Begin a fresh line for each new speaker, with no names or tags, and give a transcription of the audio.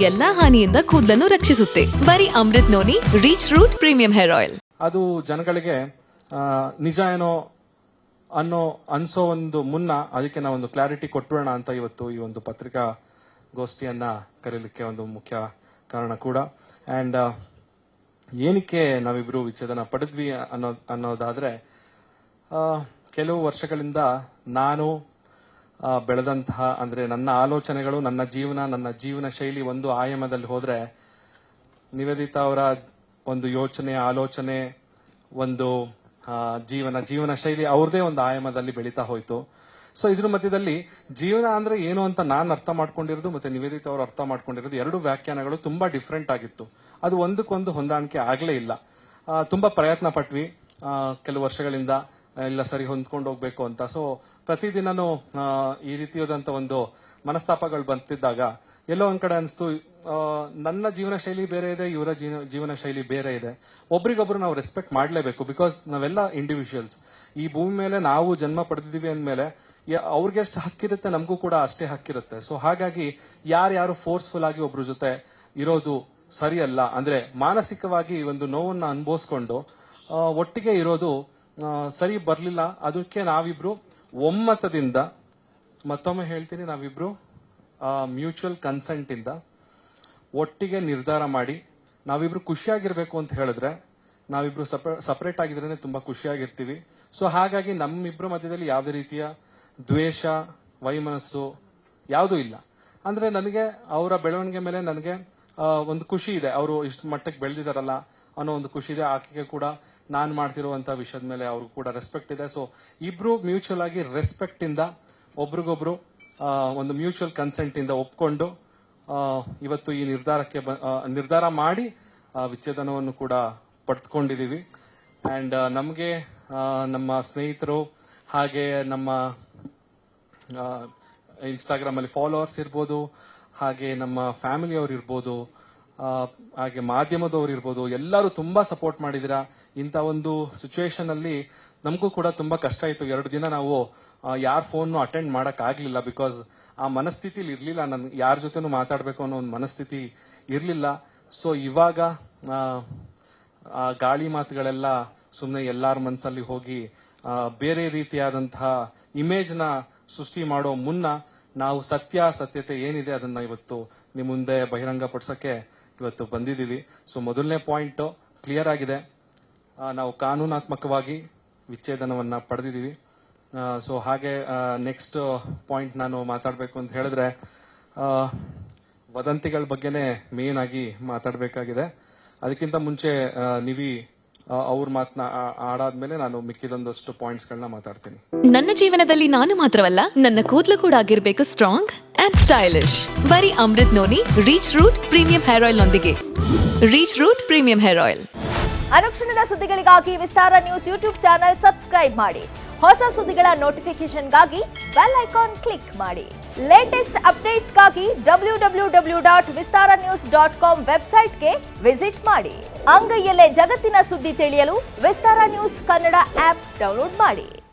ಎಲ್ಲಾ ಹಾನಿಯಿಂದ ಕೂದಲನ್ನು ರಕ್ಷಿಸುತ್ತೆ. ಬರೀ Amrit noni reach root premium hair oil.
ಅದು ಜನಗಳಿಗೆ ನಿಜ ಏನೋ ಅನ್ಸೋ ಒಂದು ಮುನ್ನ ಅದಕ್ಕೆ ನಾವು ಒಂದು ಕ್ಲಾರಿಟಿ ಕೊಟ್ಬಿಡೋಣ ಅಂತ ಇವತ್ತು ಈ ಒಂದು ಪತ್ರಿಕಾಗೋಷ್ಠಿಯನ್ನ ಕರೀಲಿಕ್ಕೆ ಒಂದು ಮುಖ್ಯ ಕಾರಣ ಕೂಡ. ಅಂಡ್ ಏನಕ್ಕೆ ನಾವಿಬ್ರು ವಿಚ್ಛೇದನ ಪಡೆದ್ವಿ ಅನ್ನೋದಾದ್ರೆ, ಕೆಲವು ವರ್ಷಗಳಿಂದ ನಾನು ಬೆಳೆದಂತಹ, ಅಂದ್ರೆ ನನ್ನ ಆಲೋಚನೆಗಳು, ನನ್ನ ಜೀವನ ಶೈಲಿ ಒಂದು ಆಯಾಮದಲ್ಲಿ ಹೋದ್ರೆ, ನಿವೇದಿತಾ ಅವರ ಒಂದು ಯೋಚನೆ, ಆಲೋಚನೆ, ಒಂದು ಜೀವನ ಶೈಲಿ ಅವ್ರದೇ ಒಂದು ಆಯಾಮದಲ್ಲಿ ಬೆಳೀತಾ ಹೋಯ್ತು. ಸೊ ಇದ್ರ ಮಧ್ಯದಲ್ಲಿ ಜೀವನ ಅಂದ್ರೆ ಏನು ಅಂತ ನಾನು ಅರ್ಥ ಮಾಡ್ಕೊಂಡಿರೋದು ಮತ್ತೆ ನಿವೇದಿತಾ ಅವರು ಅರ್ಥ ಮಾಡ್ಕೊಂಡಿರೋದು ಎರಡು ವ್ಯಾಖ್ಯಾನಗಳು ತುಂಬಾ ಡಿಫ್ರೆಂಟ್ ಆಗಿತ್ತು. ಅದು ಒಂದಕ್ಕೊಂದು ಹೊಂದಾಣಿಕೆ ಆಗ್ಲೇ ಇಲ್ಲ. ತುಂಬಾ ಪ್ರಯತ್ನ ಪಟ್ವಿ ಕೆಲವು ವರ್ಷಗಳಿಂದ, ಇಲ್ಲ ಸರಿ ಹೊಂದ್ಕೊಂಡು ಹೋಗ್ಬೇಕು ಅಂತ. ಸೊ ಪ್ರತಿದಿನನೂ ಈ ರೀತಿಯಾದಂತ ಒಂದು ಮನಸ್ತಾಪಗಳು ಬಂತಿದ್ದಾಗ ಎಲ್ಲೋ ಒಂದ್ ಕಡೆ ಅನಿಸ್ತು, ನನ್ನ ಜೀವನ ಶೈಲಿ ಬೇರೆ ಇದೆ, ಇವರ ಜೀವನ ಶೈಲಿ ಬೇರೆ ಇದೆ. ಒಬ್ರಿಗೊಬ್ರು ನಾವು ರೆಸ್ಪೆಕ್ಟ್ ಮಾಡ್ಲೇಬೇಕು. ಬಿಕಾಸ್ ನಾವೆಲ್ಲ ಇಂಡಿವಿಜುವಲ್ಸ್. ಈ ಭೂಮಿ ಮೇಲೆ ನಾವು ಜನ್ಮ ಪಡೆದಿದ್ದೀವಿ ಅಂದ್ಮೇಲೆ ಅವ್ರಿಗೆ ಎಷ್ಟು ಹಕ್ಕಿರುತ್ತೆ, ನಮಗೂ ಕೂಡ ಅಷ್ಟೇ ಹಕ್ಕಿರುತ್ತೆ. ಸೊ ಹಾಗಾಗಿ ಯಾರು ಫೋರ್ಸ್ಫುಲ್ ಆಗಿ ಒಬ್ರ ಜೊತೆ ಇರೋದು ಸರಿಯಲ್ಲ. ಅಂದ್ರೆ ಮಾನಸಿಕವಾಗಿ ಒಂದು ನೋವನ್ನ ಅನುಭವಿಸ್ಕೊಂಡು ಒಟ್ಟಿಗೆ ಇರೋದು ಸರಿ ಬರ್ಲಿಲ್ಲ. ಅದಕ್ಕೆ ನಾವಿಬ್ರು ಒಮ್ಮತದಿಂದ, ಮತ್ತೊಮ್ಮೆ ಹೇಳ್ತೀನಿ, ನಾವಿಬ್ರು ಮ್ಯೂಚುವಲ್ ಕನ್ಸೆಂಟ್ ಇಂದ ಒಟ್ಟಿಗೆ ನಿರ್ಧಾರ ಮಾಡಿ ನಾವಿಬ್ರು ಖುಷಿಯಾಗಿರ್ಬೇಕು ಅಂತ ಹೇಳಿದ್ರೆ, ನಾವಿಬ್ರು ಸಪರೇಟ್ ಆಗಿದ್ರೆ ತುಂಬಾ ಖುಷಿಯಾಗಿರ್ತೀವಿ. ಸೊ ಹಾಗಾಗಿ ನಮ್ಮಿಬ್ರು ಮಧ್ಯದಲ್ಲಿ ಯಾವುದೇ ರೀತಿಯ ದ್ವೇಷ, ವೈಮನಸ್ಸು ಯಾವುದೂ ಇಲ್ಲ. ಅಂದ್ರೆ ನನಗೆ ಅವರ ಬೆಳವಣಿಗೆ ಮೇಲೆ ನನಗೆ ಒಂದು ಖುಷಿ ಇದೆ. ಅವರು ಇಷ್ಟು ಮಟ್ಟಕ್ಕೆ ಬೆಳೆದಿದಾರಲ್ಲ ಅನ್ನೋ ಒಂದು ಖುಷಿ ಇದೆ. ಆಕೆಗೆ ಕೂಡ ನಾನ್ ಮಾಡ್ತಿರುವಂತಹ ವಿಷಯದ ಮೇಲೆ ಅವ್ರಿಗೂ ಕೂಡ ರೆಸ್ಪೆಕ್ಟ್ ಇದೆ. ಸೊ ಇಬ್ರು ಮ್ಯೂಚುವಲ್ ಆಗಿ ರೆಸ್ಪೆಕ್ಟ್ ಇಂದ ಒಬ್ರಿಗೊಬ್ರು ಒಂದು ಮ್ಯೂಚುವಲ್ ಕನ್ಸೆಂಟ್ ಇಂದ ಒಪ್ಕೊಂಡು ಇವತ್ತು ಈ ನಿರ್ಧಾರ ಮಾಡಿ ವಿಚ್ಛೇದನವನ್ನು ಕೂಡ ಪಡೆದುಕೊಂಡಿದೀವಿ. ಅಂಡ್ ನಮಗೆ ನಮ್ಮ ಸ್ನೇಹಿತರು, ಹಾಗೆ ನಮ್ಮ ಇನ್ಸ್ಟಾಗ್ರಾಮ್ ಅಲ್ಲಿ ಫಾಲೋವರ್ಸ್ ಇರ್ಬೋದು, ಹಾಗೆ ನಮ್ಮ ಫ್ಯಾಮಿಲಿ ಅವ್ರು ಇರ್ಬೋದು, ಹಾಗೆ ಮಾಧ್ಯಮದವ್ರು ಇರ್ಬೋದು, ಎಲ್ಲರೂ ತುಂಬಾ ಸಪೋರ್ಟ್ ಮಾಡಿದಿರಾ. ಇಂಥ ಒಂದು ಸಿಚುವೇಶನ್ ಅಲ್ಲಿ ನಮಗೂ ಕೂಡ ತುಂಬಾ ಕಷ್ಟ ಇತ್ತು. 2 ದಿನ ನಾವು ಯಾರ ಫೋನ್ ಅಟೆಂಡ್ ಮಾಡಕ್ ಆಗ್ಲಿಲ್ಲ. ಬಿಕಾಸ್ ಆ ಮನಸ್ಥಿತಿಲಿ ಇರ್ಲಿಲ್ಲ. ನನ್ ಯಾರ ಜೊತೆನೂ ಮಾತಾಡ್ಬೇಕು ಅನ್ನೋ ಒಂದು ಮನಸ್ಥಿತಿ ಇರ್ಲಿಲ್ಲ. ಸೊ ಇವಾಗ ಆ ಗಾಳಿ ಮಾತುಗಳೆಲ್ಲ ಸುಮ್ಮನೆ ಎಲ್ಲಾರ ಮನಸ್ಸಲ್ಲಿ ಹೋಗಿ ಬೇರೆ ರೀತಿಯಾದಂತಹ ಇಮೇಜ್ ನ ಸೃಷ್ಟಿ ಮಾಡೋ ಮುನ್ನ ನಾವು ಸತ್ಯತೆ ಏನಿದೆ ಅದನ್ನ ಇವತ್ತು ನಿಮ್ ಮುಂದೆ ಬಹಿರಂಗ ಪಡಿಸಕ್ಕೆ ಇವತ್ತು ಬಂದಿದ್ದೀವಿ. ಸೊ ಮೊದಲನೇ ಪಾಯಿಂಟ್ ಕ್ಲಿಯರ್ ಆಗಿದೆ. ನಾವು ಕಾನೂನಾತ್ಮಕವಾಗಿ ವಿಚ್ಛೇದನವನ್ನ ಪಡೆದಿದ್ದೀವಿ. ಸೊ ಹಾಗೆ ನೆಕ್ಸ್ಟ್ ಪಾಯಿಂಟ್ ನಾನು ಮಾತಾಡಬೇಕು ಅಂತ ಹೇಳಿದ್ರೆ, ವದಂತಿಗಳ ಬಗ್ಗೆನೇ ಮೇನ್ ಆಗಿ ಮಾತಾಡಬೇಕಾಗಿದೆ. ಅದಕ್ಕಿಂತ ಮುಂಚೆ ನೀವಿ ಅವ್ರ ಆಡಾದ್ಮೇಲೆ ನಾನು ಮಿಕ್ಕಿದೊಂದಷ್ಟು ಪಾಯಿಂಟ್ಸ್ ಗಳನ್ನ ಮಾತಾಡ್ತೀನಿ.
ನನ್ನ ಜೀವನದಲ್ಲಿ ನಾನು ಮಾತ್ರವಲ್ಲ, ನನ್ನ ಕೂದಲು ಕೂಡ ಆಗಿರ್ಬೇಕು ಸ್ಟ್ರಾಂಗ್ ಅಂಡ್ ಸ್ಟೈಲಿಶ್. ಬರೀ Amrit noni reach root premium hair oil ನೊಂದಿಗೆ. Reach root premium hair oil.
ಅನುಕ್ಷಣದ ಸುದ್ದಿಗಳಿಗಾಗಿ Vistara news YouTube channel subscribe ಮಾಡಿ. ಹೊಸ ಸುದ್ದಿಗಳ ನೋಟಿಫಿಕೇಶನ್ಗಾಗಿ ಬೆಲ್ ಐಕಾನ್ ಕ್ಲಿಕ್ ಮಾಡಿ. ಲೇಟೆಸ್ಟ್ ಅಪ್ಡೇಟ್ಸ್ಗಾಗಿ www.vistaranews.com ವೆಬ್ಸೈಟ್ಗೆ ವಿಸಿಟ್ ಮಾಡಿ. ಅಂಗೈಯಲ್ಲೇ ಜಗತ್ತಿನ ಸುದ್ದಿ ತಿಳಿಯಲು Vistara news Kannada app download ಮಾಡಿ.